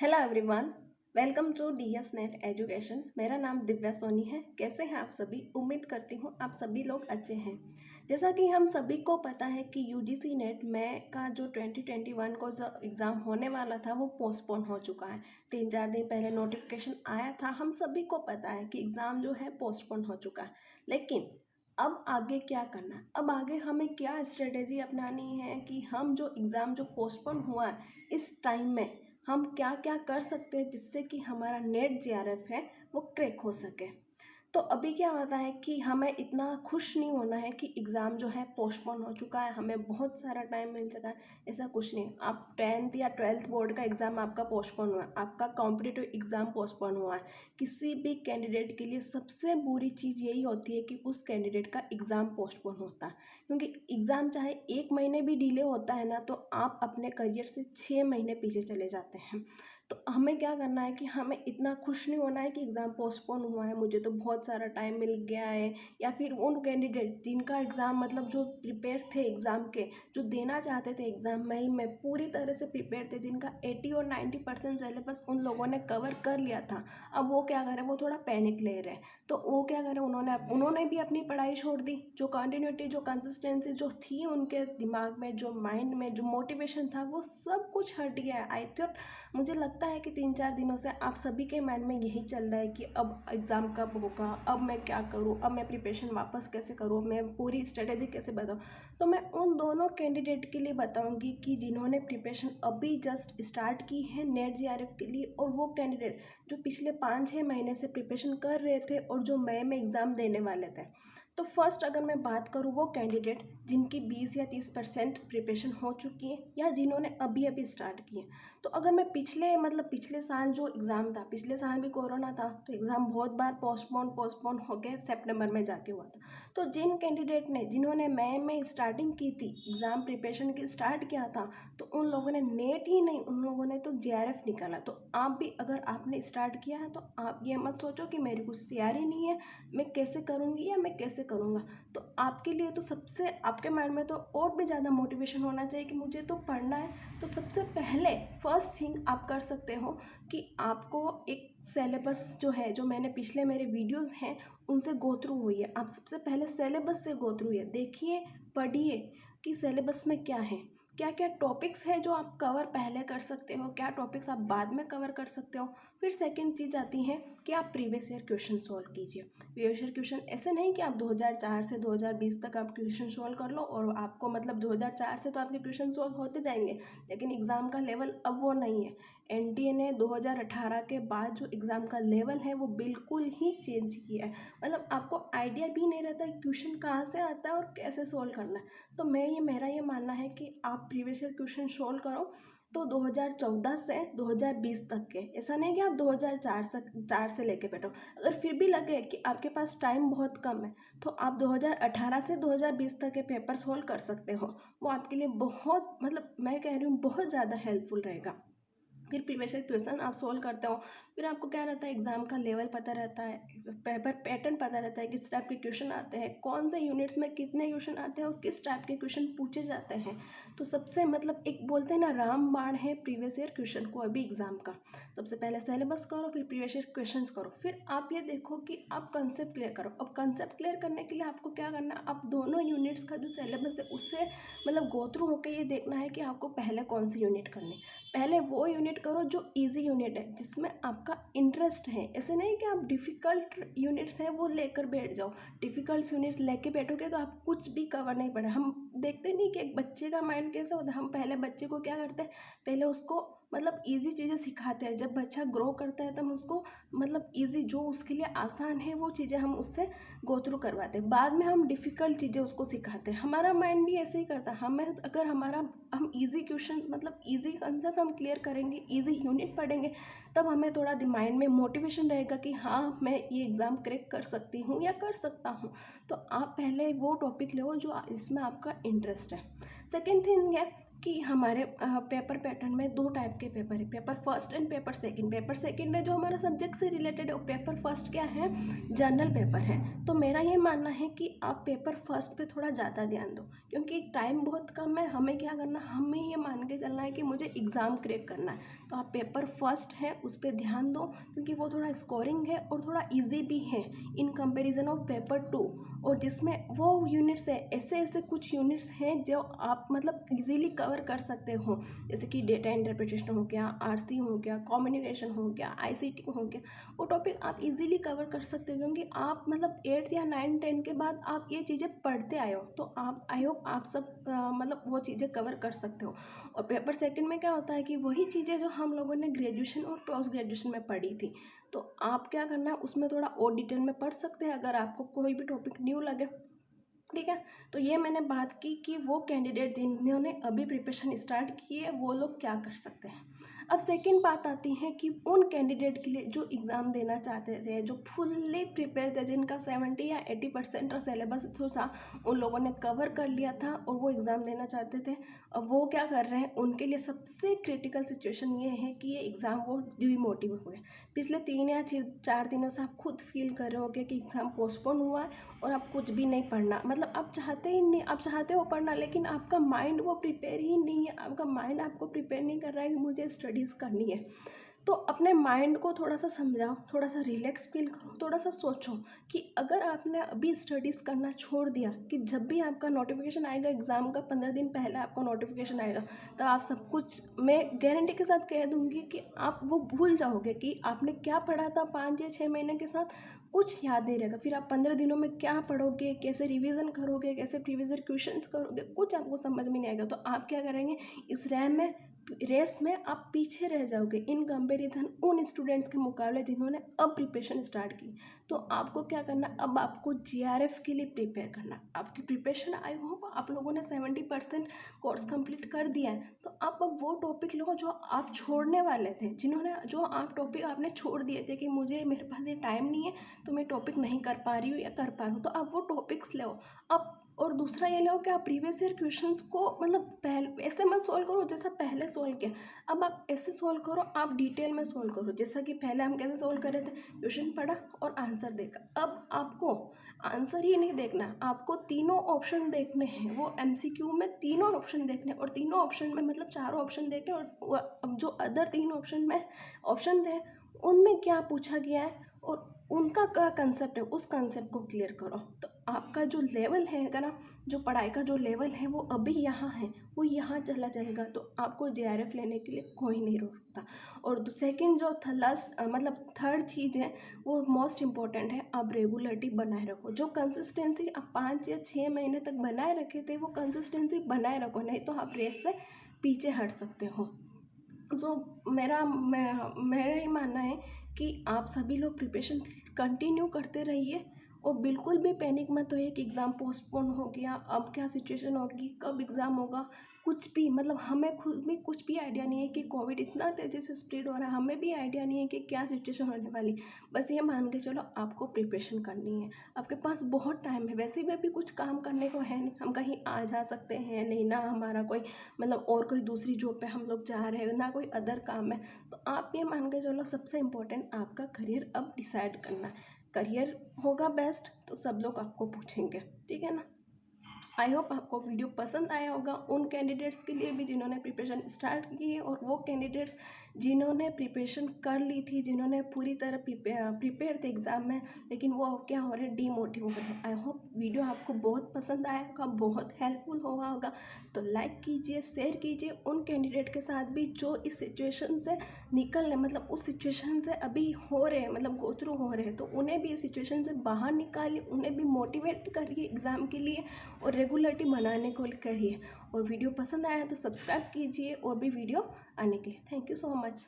Hello everyone, welcome to DS net education. मेरा नाम दिव्या सोनी है। कैसे हैं आप सभी? उम्मीद करती हूँ आप सभी लोग अच्छे हैं। जैसा कि हम सभी को पता है कि यूजीसी नेट में का जो 2021 को जो एग्ज़ाम होने वाला था वो पोस्टपोन हो चुका है। 3-4 दिन पहले नोटिफिकेशन आया था। हम सभी को पता है कि एग्ज़ाम जो है पोस्टपोन हो चुका है। लेकिन अब आगे क्या करना है? अब आगे हमें क्या स्ट्रेटेजी अपनानी है कि हम जो एग्ज़ाम जो पोस्टपोन हुआ है इस टाइम में हम क्या क्या कर सकते हैं जिससे कि हमारा नेट जेआरएफ है वो क्रैक हो सके। तो अभी क्या होता है कि हमें इतना खुश नहीं होना है कि एग्ज़ाम जो है पोस्टपोन हो चुका है, हमें बहुत सारा टाइम मिल चुका है। ऐसा कुछ नहीं। आप 10th या 12th बोर्ड का एग्ज़ाम आपका पोस्टपोन हुआ है, आपका कॉम्पिटिटिव एग्ज़ाम पोस्टपोन हुआ है। किसी भी कैंडिडेट के लिए सबसे बुरी चीज़ यही होती है कि उस कैंडिडेट का एग्ज़ाम पोस्टपोन होता है, क्योंकि एग्ज़ाम चाहे 1 महीने भी डिले होता है ना, तो आप अपने करियर से 6 महीने पीछे चले जाते हैं। तो हमें क्या करना है कि हमें इतना खुश नहीं होना है कि एग्ज़ाम पोस्टपोन हुआ है, मुझे तो बहुत सारा टाइम मिल गया है। या फिर उन कैंडिडेट जिनका एग्ज़ाम मतलब जो प्रिपेयर थे एग्ज़ाम के, जो देना चाहते थे एग्ज़ाम में पूरी तरह से प्रिपेयर थे, जिनका 80 और 90% सिलेबस उन लोगों ने कवर कर लिया था। अब वो क्या करें, वो थोड़ा पैनिक ले रहे हैं। तो वो क्या करें, उन्होंने भी अपनी पढ़ाई छोड़ दी। जो कंटिन्यूटी, जो कंसिस्टेंसी जो थी उनके दिमाग में, जो माइंड में जो मोटिवेशन था, वो सब कुछ हट गया है। आई थॉट, मुझे लगता है कि 3-4 दिनों से आप सभी के माइंड में यही चल रहा है कि अब एग्ज़ाम कब होगा, अब मैं क्या करूँ, अब मैं प्रिपरेशन वापस कैसे करूँ, मैं पूरी स्ट्रेटेजी कैसे बताऊँ। तो मैं उन दोनों कैंडिडेट के लिए बताऊँगी कि जिन्होंने प्रिपरेशन अभी जस्ट स्टार्ट की है नेट जेआरएफ के लिए, और वो कैंडिडेट जो पिछले 5-6 महीने से प्रिपरेशन कर रहे थे और जो मई में एग्ज़ाम देने वाले थे। तो फर्स्ट अगर मैं बात करूँ, वो कैंडिडेट जिनकी 20 या 30% प्रिपरेशन हो चुकी है या जिन्होंने अभी अभी स्टार्ट की है। तो अगर मैं पिछले साल जो एग्ज़ाम था, पिछले साल भी कोरोना था, तो एग्ज़ाम बहुत बार पोस्टपोन हो गए, सितंबर में जाके हुआ था। तो जिन कैंडिडेट ने जिन्होंने मई में स्टार्टिंग की थी, एग्ज़ाम प्रिपरेशन की स्टार्ट किया था, तो उन लोगों ने नेट ही नहीं, उन लोगों ने तो जेआरएफ निकाला। तो आप भी अगर आपने स्टार्ट किया है तो आप ये मत सोचो कि मेरी कुछ तैयारी नहीं है, मैं कैसे करूँगी या मैं कैसे करूँगा। तो आपके लिए तो सबसे, आपके माइंड में तो और भी ज़्यादा मोटिवेशन होना चाहिए कि मुझे तो पढ़ना है। तो सबसे पहले फर्स्ट थिंग आप कर सकते हो कि आपको एक सिलेबस जो है, जो मैंने पिछले मेरे वीडियोस हैं उनसे गो थ्रू हुई है, आप सबसे पहले सिलेबस से गो थ्रू है, देखिए, पढ़िए कि सिलेबस में क्या है, क्या क्या टॉपिक्स है जो आप कवर पहले कर सकते हो, क्या टॉपिक्स आप बाद में कवर कर सकते हो। फिर सेकंड चीज़ आती है कि आप प्रीवियस ईयर क्वेश्चन सॉल्व कीजिए। प्रीवियस ईयर क्वेश्चन ऐसे नहीं कि आप 2004 से 2020 तक आप क्वेश्चन सॉल्व कर लो और आपको मतलब 2004 से तो आपके क्वेश्चन सॉल्व होते जाएंगे, लेकिन एग्ज़ाम का लेवल अब वो नहीं है। एनटीए ने 2018 के बाद जो एग्ज़ाम का लेवल है वो बिल्कुल ही चेंज किया है। मतलब आपको आइडिया भी नहीं रहता कि क्वेश्चन कहाँ से आता है और कैसे सॉल्व करना है। तो मेरा ये मानना है कि आप प्रीवियस ईयर क्वेश्चन सॉल्व करो, तो 2014 से 2020 तक के, ऐसा नहीं कि आप 2004 से लेके बैठो। अगर फिर भी लगे कि आपके पास टाइम बहुत कम है, तो आप 2018 से 2020 तक के पेपर सॉल्व कर सकते हो। वो आपके लिए बहुत, मतलब मैं कह रही हूँ, बहुत ज़्यादा हेल्पफुल रहेगा। फिर प्रीवियस ईयर क्वेश्चन आप सोल्व करते हो, फिर आपको क्या रहता है, एग्ज़ाम का लेवल पता रहता है, पेपर पैटर्न पता रहता है, किस टाइप के क्वेश्चन आते हैं, कौन से यूनिट्स में कितने क्वेश्चन आते हैं और किस टाइप के क्वेश्चन पूछे जाते हैं। तो सबसे मतलब एक बोलते हैं ना, रामबाण है प्रीवियस ईयर क्वेश्चन को अभी एग्ज़ाम का। सबसे पहले सिलेबस करो, फिर प्रीवियस ईयर क्वेश्चन करो, फिर आप ये देखो कि आप कंसेप्ट क्लियर करो। अब कंसेप्ट क्लियर करने के लिए आपको क्या करना है, आप दोनों यूनिट्स का जो सिलेबस है उससे मतलब गो थ्रू होकर ये देखना है कि आपको पहले कौन सी यूनिट करनी है। पहले वो यूनिट करो जो इजी यूनिट है, जिसमें आपका इंटरेस्ट है। ऐसे नहीं कि आप डिफ़िकल्ट यूनिट्स हैं वो लेकर बैठ जाओ। डिफ़िकल्ट यूनिट्स लेके बैठोगे तो आप कुछ भी कवर नहीं पड़ा। हम देखते नहीं कि एक बच्चे का माइंड कैसा होता है। हम पहले बच्चे को क्या करते हैं, पहले उसको मतलब ईजी चीज़ें सिखाते हैं। जब बच्चा ग्रो करता है तब हम उसको मतलब ईजी, जो उसके लिए आसान है वो चीज़ें हम उससे गो थ्रू करवाते हैं। बाद में हम डिफ़िकल्ट चीज़ें उसको सिखाते हैं। हमारा माइंड भी ऐसे ही करता है। हमें अगर हम ईजी क्वेश्चंस मतलब ईजी कंसेप्ट हम क्लियर करेंगे, ईजी यूनिट पढ़ेंगे, तब हमें थोड़ा माइंड में मोटिवेशन रहेगा कि हाँ, मैं ये एग्ज़ाम क्रैक कर सकती हूँ या कर सकता हूँ। तो आप पहले वो टॉपिक लो जो इसमें आपका इंटरेस्ट है। सेकेंड थिंग है कि हमारे पेपर पैटर्न में 2 टाइप के पेपर है, paper first and paper second. Paper second है जो हमारा सब्जेक्ट से रिलेटेड है, और पेपर फर्स्ट क्या है, जनरल पेपर है। तो मेरा ये मानना है कि आप पेपर फर्स्ट पे थोड़ा ज़्यादा ध्यान दो, क्योंकि टाइम बहुत कम है। हमें क्या करना, हमें ये मान के चलना है कि मुझे एग्ज़ाम क्रैक करना है। तो आप पेपर फर्स्ट है उस पर ध्यान दो, क्योंकि वो थोड़ा स्कोरिंग है और थोड़ा ईजी भी है इन कंपेरिजन ऑफ पेपर 2। और जिसमें वो यूनिट्स है, ऐसे ऐसे कुछ यूनिट्स हैं जो आप मतलब इजीली कवर कर सकते हो, जैसे कि डेटा इंटरप्रिटेशन हो गया, आरसी हो गया, कम्युनिकेशन हो गया, आईसीटी हो गया। वो टॉपिक आप इजीली कवर कर सकते हो, क्योंकि आप मतलब 8th या 9th 10th के बाद आप ये चीज़ें पढ़ते आए हो, तो आप आई होप आप सब मतलब वो चीज़ें कवर कर सकते हो। और पेपर सेकंड में क्या होता है कि वही चीज़ें जो हम लोगों ने ग्रेजुएशन और पोस्ट ग्रेजुएशन में पढ़ी थी, तो आप क्या करना है उसमें थोड़ा और डिटेल में पढ़ सकते हैं अगर आपको कोई भी टॉपिक न्यू लगे। ठीक है, तो ये मैंने बात की कि वो कैंडिडेट जिन्होंने अभी प्रिपरेशन स्टार्ट की है वो लोग क्या कर सकते हैं। अब सेकंड बात आती है कि उन कैंडिडेट के लिए जो एग्ज़ाम देना चाहते थे, जो फुल्ली प्रिपेयर थे, जिनका 70 या 80% का सिलेबस जो था उन लोगों ने कवर कर लिया था और वो एग्ज़ाम देना चाहते थे। अब वो क्या कर रहे हैं, उनके लिए सबसे क्रिटिकल सिचुएशन ये है कि ये एग्ज़ाम वो डिमोटिव हुए। पिछले 3 या 4 दिनों से आप खुद फील कर रहे होगे कि एग्ज़ाम पोस्टपोन हुआ है और आप कुछ भी नहीं पढ़ना, मतलब आप चाहते ही नहीं, आप चाहते हो पढ़ना, लेकिन आपका माइंड वो प्रिपेयर ही नहीं है। आपका माइंड आपको प्रिपेयर नहीं कर रहा है कि मुझे स्टडीज़ करनी है। तो अपने माइंड को थोड़ा सा समझाओ, थोड़ा सा रिलैक्स फील करो, थोड़ा सा सोचो कि अगर आपने अभी स्टडीज़ करना छोड़ दिया, कि जब भी आपका नोटिफिकेशन आएगा एग्ज़ाम का 15 दिन पहले आपको नोटिफिकेशन आएगा, तो आप सब कुछ, मैं गारंटी के साथ कह दूँगी कि आप वो भूल जाओगे कि आपने क्या पढ़ा था 5 या 6 महीने के साथ, कुछ याद नहीं रहेगा। फिर आप 15 दिनों में क्या पढ़ोगे, कैसे रिवीजन करोगे, कैसे प्रीवियस ईयर क्वेश्चंस करोगे, कुछ आपको समझ में नहीं आएगा। तो आप क्या करेंगे, इस रेस में आप पीछे रह जाओगे इन कंपैरिजन उन स्टूडेंट्स के मुकाबले जिन्होंने अब प्रिपरेशन स्टार्ट की। तो आपको क्या करना, अब आपको जीआरएफ के लिए प्रिपेयर करना। आपकी प्रिपरेशन आई होप आप लोगों ने 70% कोर्स कंप्लीट कर दिया है। तो आप अब वो टॉपिक लो जो आप छोड़ने वाले थे, जो आप टॉपिक आपने छोड़ दिए थे कि मुझे मेरे पास ये टाइम नहीं है तो मैं टॉपिक नहीं कर पा रही हूँ या कर पा रहा हूँ, तो आप वो टॉपिक्स लो अब। और दूसरा ये लो कि आप प्रीवियस ईयर क्वेश्चंस को मतलब पहले ऐसे मत सोल्व करो जैसा पहले सोल्व किया। अब आप ऐसे सोल्व करो, आप डिटेल में सोल्व करो, जैसा कि पहले हम कैसे सोल्व कर रहे थे, क्वेश्चन पढ़ा और आंसर देखा। अब आपको आंसर ही नहीं देखना, आपको तीनों ऑप्शन देखने हैं। वो एमसीक्यू में तीनों ऑप्शन देखने, और तीनों ऑप्शन में मतलब चारों ऑप्शन देखने, और अब जो अदर 3 ऑप्शन में ऑप्शन थे उनमें क्या पूछा गया है और उनका क्या कंसेप्ट है, उस कंसेप्ट को क्लियर करो। तो आपका जो लेवल है ना, जो पढ़ाई का जो लेवल है वो अभी यहाँ है, वो यहाँ चला जाएगा। तो आपको जेआरएफ लेने के लिए कोई नहीं रोक सकता। और सेकंड जो लास्ट मतलब थर्ड चीज़ है वो मोस्ट इम्पॉर्टेंट है, आप रेगुलरिटी बनाए रखो। जो कंसिस्टेंसी आप 5 या 6 महीने तक बनाए रखे थे वो कंसिस्टेंसी बनाए रखो, नहीं तो आप रेस से पीछे हट सकते हो। तो मेरा ही मानना है कि आप सभी लोग प्रिपरेशन कंटिन्यू करते रहिए, और बिल्कुल भी पैनिक मत होइए कि एग्ज़ाम पोस्टपोन हो गया, अब क्या सिचुएशन होगी, कब एग्ज़ाम होगा, कुछ भी मतलब हमें खुद भी कुछ भी आइडिया नहीं है कि कोविड इतना तेज़ी से स्प्रेड हो रहा है, हमें भी आइडिया नहीं है कि क्या सिचुएशन होने वाली। बस ये मान के चलो आपको प्रिपरेशन करनी है, आपके पास बहुत टाइम है, वैसे भी अभी कुछ काम करने को है नहीं, हम कहीं आ जा सकते हैं नहीं ना, हमारा कोई मतलब और कोई दूसरी जॉब पे हम लोग जा रहे हैं ना, कोई अदर काम है। तो आप ये मान के चलो सबसे इम्पोर्टेंट आपका करियर अब डिसाइड करना है। करियर होगा बेस्ट तो सब लोग आपको पूछेंगे, ठीक है ना। आई होप आपको वीडियो पसंद आया होगा, उन कैंडिडेट्स के लिए भी जिन्होंने प्रिपरेशन स्टार्ट की है, और वो कैंडिडेट्स जिन्होंने प्रिपरेशन कर ली थी, जिन्होंने पूरी तरह प्रिपेयर थे एग्ज़ाम में, लेकिन वो क्या हो रहे हैं, डीमोटिव हो रहे हैं। आई होप वीडियो आपको बहुत पसंद आया होगा, बहुत हेल्पफुल हुआ होगा। तो लाइक कीजिए, शेयर कीजिए उन कैंडिडेट के साथ भी जो इस सिचुएशन से निकल रहे, मतलब उस सिचुएशन से अभी हो रहे हैं, मतलब गो थ्रू हो रहे हैं, तो उन्हें भी इस सिचुएशन से बाहर निकालिए, उन्हें भी मोटिवेट करिए एग्ज़ाम के लिए, और रेगुलरिटी बनाने को करिए। और वीडियो पसंद आया तो सब्सक्राइब कीजिए और भी वीडियो आने के लिए। Thank you so much.